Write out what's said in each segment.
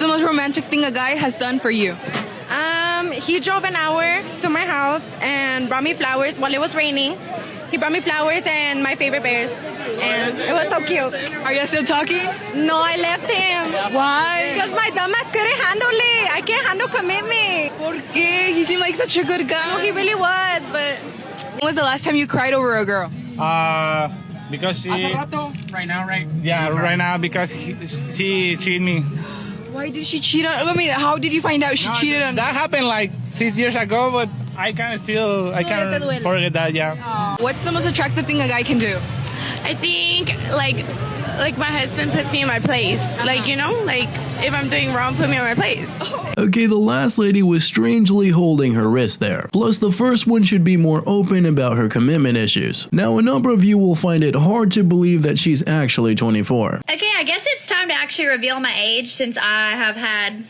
the most romantic thing a guy has done for you? He drove an hour to my house and brought me flowers while it was raining. He brought me flowers and my favorite bears. And it was so cute. Are you still talking? No, I left him. Why? Because my dumbass couldn't handle it. I can't handle commitment. ¿Por qué? He seemed like such a good guy. No, he really was, but... When was the last time you cried over a girl? Because she... Right now, right? Yeah, right now because she cheated me. Why did she cheat on... I mean, how did you find out she cheated on... That happened like 6 years ago, but I can't forget that, yeah. What's the most attractive thing a guy can do? I think, like my husband puts me in my place. Like, you know, like if I'm doing wrong, put me on my place. Okay, the last lady was strangely holding her wrist there. Plus, the first one should be more open about her commitment issues. Now, a number of you will find it hard to believe that she's actually 24. Okay, I guess it's time to actually reveal my age since I have had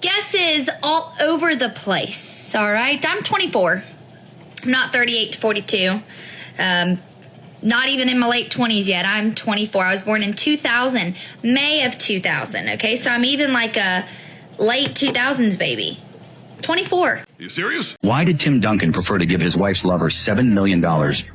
guesses all over the place, all right? I'm 24. I'm not 38 to 42. Not even in my late 20s yet. I'm 24. I was born in 2000, May of 2000, okay? So I'm even like a late 2000s baby. 24. You serious? Why did Tim Duncan prefer to give his wife's lover $7 million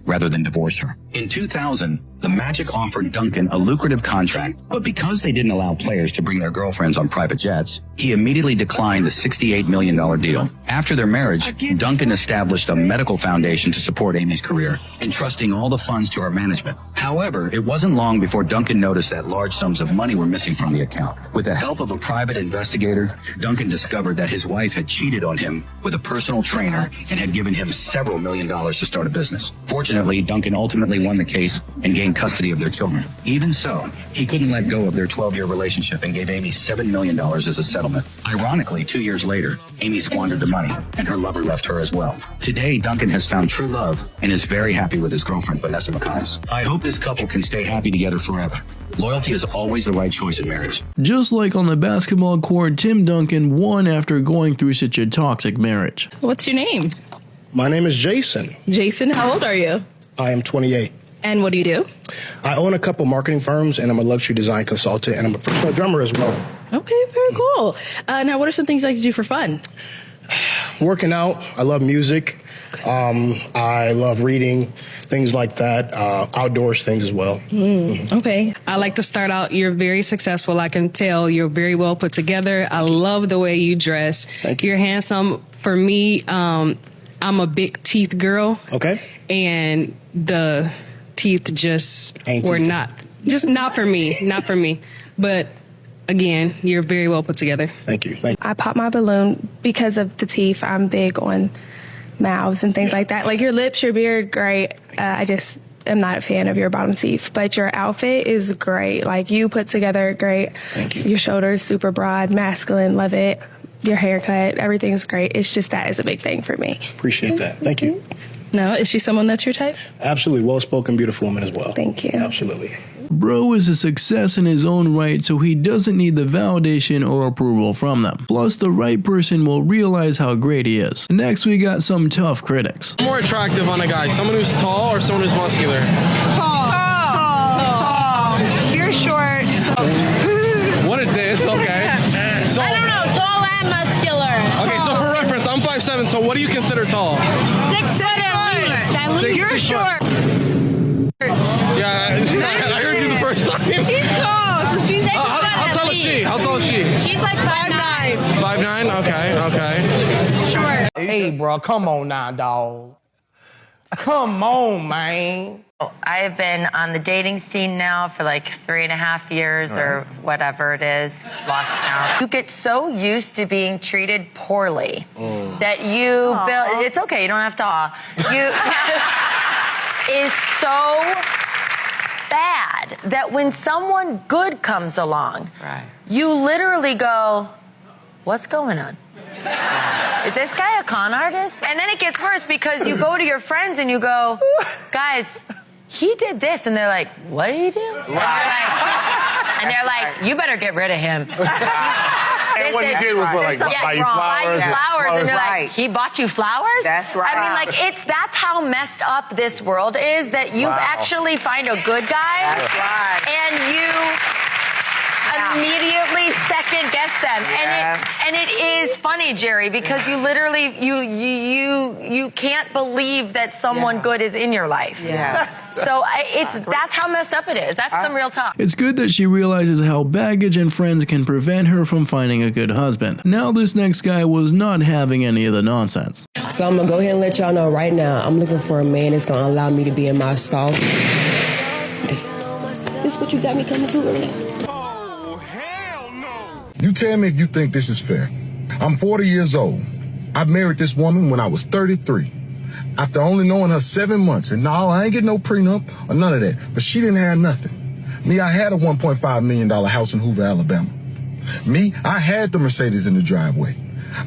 rather than divorce her? In 2000, the Magic offered Duncan a lucrative contract, but because they didn't allow players to bring their girlfriends on private jets, he immediately declined the $68 million deal. After their marriage, Duncan established a medical foundation to support Amy's career, entrusting all the funds to her management. However, it wasn't long before Duncan noticed that large sums of money were missing from the account. With the help of a private investigator, Duncan discovered that his wife had cheated on him with a personal trainer and had given him several $1 million to start a business. Fortunately, Duncan ultimately won the case and gained custody of their children. Even so, he couldn't let go of their 12-year relationship and gave Amy $7 million as a settlement. Ironically, 2 years later, Amy squandered the money and her lover left her as well. Today, Duncan has found true love and is very happy with his girlfriend, Vanessa McComas. I hope this couple can stay happy together forever. Loyalty is always the right choice in marriage. Just like on the basketball court, Tim Duncan won after going through such a toxic marriage. What's your name? My name is Jason. Jason, how old are you? I am 28. And what do you do? I own a couple marketing firms, and I'm a luxury design consultant, and I'm a professional drummer as well. Okay, very cool. Now, what are some things you like to do for fun? Working out. I love music. I love reading, things like that. Outdoors things as well. Okay. I like to start out, you're very successful. I can tell you're very well put together. I love the way you dress. Thank you. You're handsome. For me, I'm a big teeth girl. Okay. And the teeth just were not for me, not for me. But again, you're very well put together. Thank you. Thank you. I popped my balloon because of the teeth. I'm big on mouths and things like that. Like your lips, your beard, great. I just am not a fan of your bottom teeth. But your outfit is great. Like you put together great. Thank you. Your shoulders super broad, masculine, love it. Your haircut, everything's great. It's just that is a big thing for me. Appreciate that. Thank you. No, is she someone that's your type? Absolutely. Well-spoken, beautiful woman as well. Thank you. Absolutely. Bro is a success in his own right, so he doesn't need the validation or approval from them. Plus, the right person will realize how great he is. Next, we got some tough critics. More attractive on a guy, someone who's tall or someone who's muscular? Tall. You're short, so... What a diss, okay. So, I don't know, tall and muscular. Okay, so for reference, I'm 5'7", so what do you consider tall? 6 foot at least. You're short. Yeah, I heard you the first time. She's tall, so she's 6 foot How tall is she? How tall is she? She's like 5'9". 5'9"? Okay. Short. Hey, bro, come on now, dog. Come on, man. I have been on the dating scene now for like 3.5 years or whatever it is, lost count. You get so used to being treated poorly that you build, it's okay, you don't have to you is so bad that when someone good comes along, you literally go, what's going on? Is this guy a con artist? And then it gets worse because you go to your friends and you go, guys, he did this. And they're like, what did he do? And they're like, you better get rid of him. And what he did was what, like buy you flowers? And they're like, he bought you flowers? That's right. I mean, like, that's how messed up this world is, that you actually find a good guy. That's right. And you immediately second guess them. And it is funny, Jerry, because you literally you can't believe that someone good is in your life. So that's how messed up it is. That's some real talk. It's good that she realizes how baggage and friends can prevent her from finding a good husband. Now this next guy was not having any of the nonsense. So I'm gonna go ahead and let y'all know right now, I'm looking for a man that's gonna allow me to be in my soft. This is what you got me coming to right now. You tell me if you think this is fair. I'm 40 years old. I married this woman when I was 33. After only knowing her 7 months, and no, I ain't getting no prenup or none of that, but she didn't have nothing. Me, I had a $1.5 million house in Hoover, Alabama. Me, I had the Mercedes in the driveway.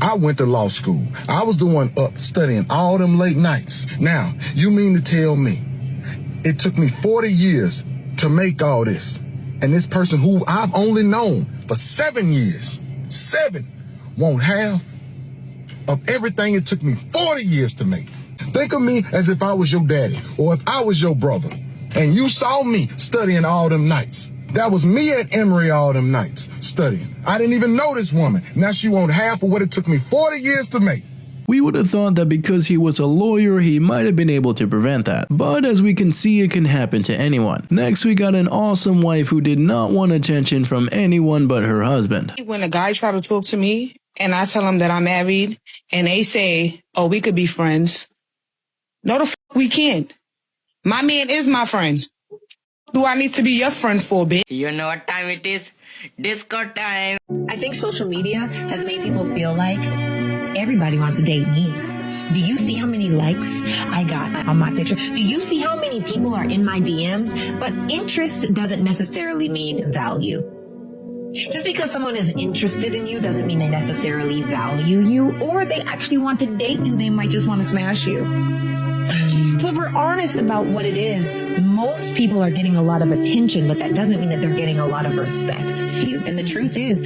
I went to law school. I was the one up studying all them late nights. Now, you mean to tell me it took me 40 years to make all this, and this person who I've only known for 7 years, won't have of everything it took me 40 years to make? Think of me as if I was your daddy or if I was your brother and you saw me studying all them nights. That was me at Emory all them nights studying. I didn't even know this woman. Now she won't half of what it took me 40 years to make. We would have thought that because he was a lawyer, he might have been able to prevent that. But as we can see, it can happen to anyone. Next, we got an awesome wife who did not want attention from anyone but her husband. When a guy try to talk to me and I tell him that I'm married and they say, oh, we could be friends. No, the f we can't. My man is my friend. Do I need to be your friend for, bitch? You know what time it is? Disco time. I think social media has made people feel like everybody wants to date me. Do you see how many likes I got on my picture? Do you see how many people are in my DMs? But interest doesn't necessarily mean value. Just because someone is interested in you doesn't mean they necessarily value you, or they actually want to date you. They might just want to smash you. So if we're honest about what it is, most people are getting a lot of attention, but that doesn't mean that they're getting a lot of respect. And the truth is,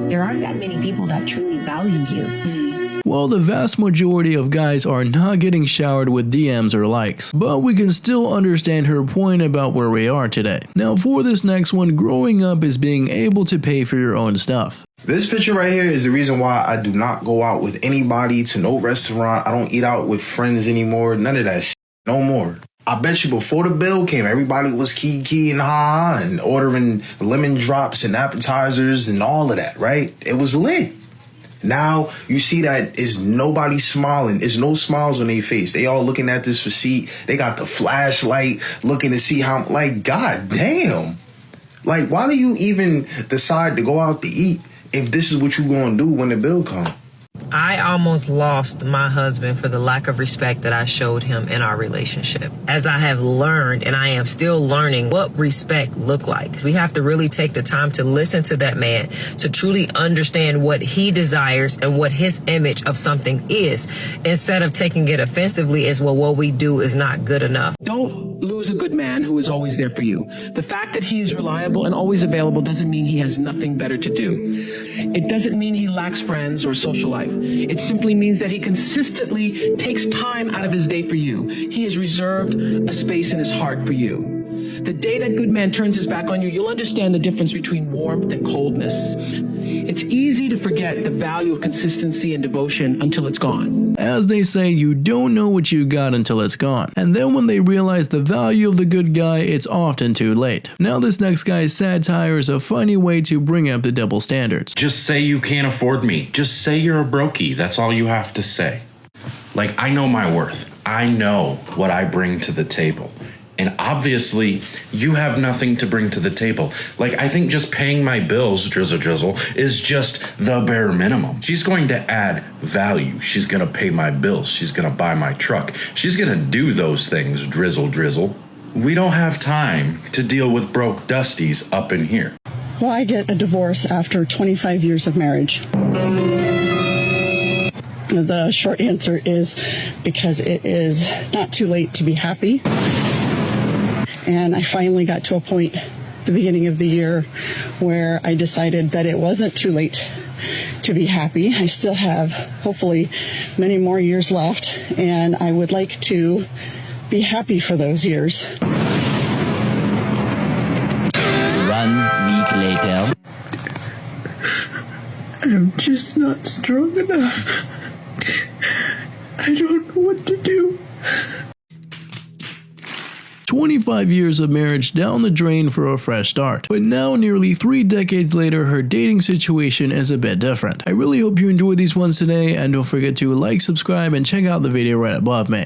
there aren't that many people that truly value you. Well, the vast majority of guys are not getting showered with DMs or likes, but we can still understand her point about where we are today. Now for this next one, growing up is being able to pay for your own stuff. This picture right here is the reason why I do not go out with anybody to no restaurant. I don't eat out with friends anymore. None of that shit. No more. I bet you before the bill came, everybody was key and ha and ordering lemon drops and appetizers and all of that, right? It was lit. Now you see that is nobody smiling. There's no smiles on their face. They all looking at this receipt. They got the flashlight looking to see how, like, God damn. Like, why do you even decide to go out to eat if this is what you gonna do when the bill comes? I almost lost my husband for the lack of respect that I showed him in our relationship. As I have learned, and I am still learning what respect look like. We have to really take the time to listen to that man, to truly understand what he desires and what his image of something is, instead of taking it offensively as, well, what we do is not good enough. Don't lose a good man who is always there for you. The fact that he is reliable and always available doesn't mean he has nothing better to do. It doesn't mean he lacks friends or social life. It simply means that he consistently takes time out of his day for you. He has reserved a space in his heart for you. The day that good man turns his back on you, you'll understand the difference between warmth and coldness. It's easy to forget the value of consistency and devotion until it's gone. As they say, you don't know what you got until it's gone. And then when they realize the value of the good guy, it's often too late. Now this next guy's satire is a funny way to bring up the double standards. Just say you can't afford me. Just say you're a brokey. That's all you have to say. Like, I know my worth. I know what I bring to the table. And obviously, you have nothing to bring to the table. Like, I think just paying my bills, drizzle, is just the bare minimum. She's going to add value. She's going to pay my bills. She's going to buy my truck. She's going to do those things, drizzle. We don't have time to deal with broke dusties up in here. Why get a divorce after 25 years of marriage? The short answer is because it is not too late to be happy. And I finally got to a point at the beginning of the year where I decided that it wasn't too late to be happy. I still have, hopefully, many more years left, and I would like to be happy for those years. 1 week later. I'm just not strong enough. I don't know what to do. 25 years of marriage down the drain for a fresh start. But now, nearly 3 decades later, her dating situation is a bit different. I really hope you enjoyed these ones today, and don't forget to like, subscribe, and check out the video right above me.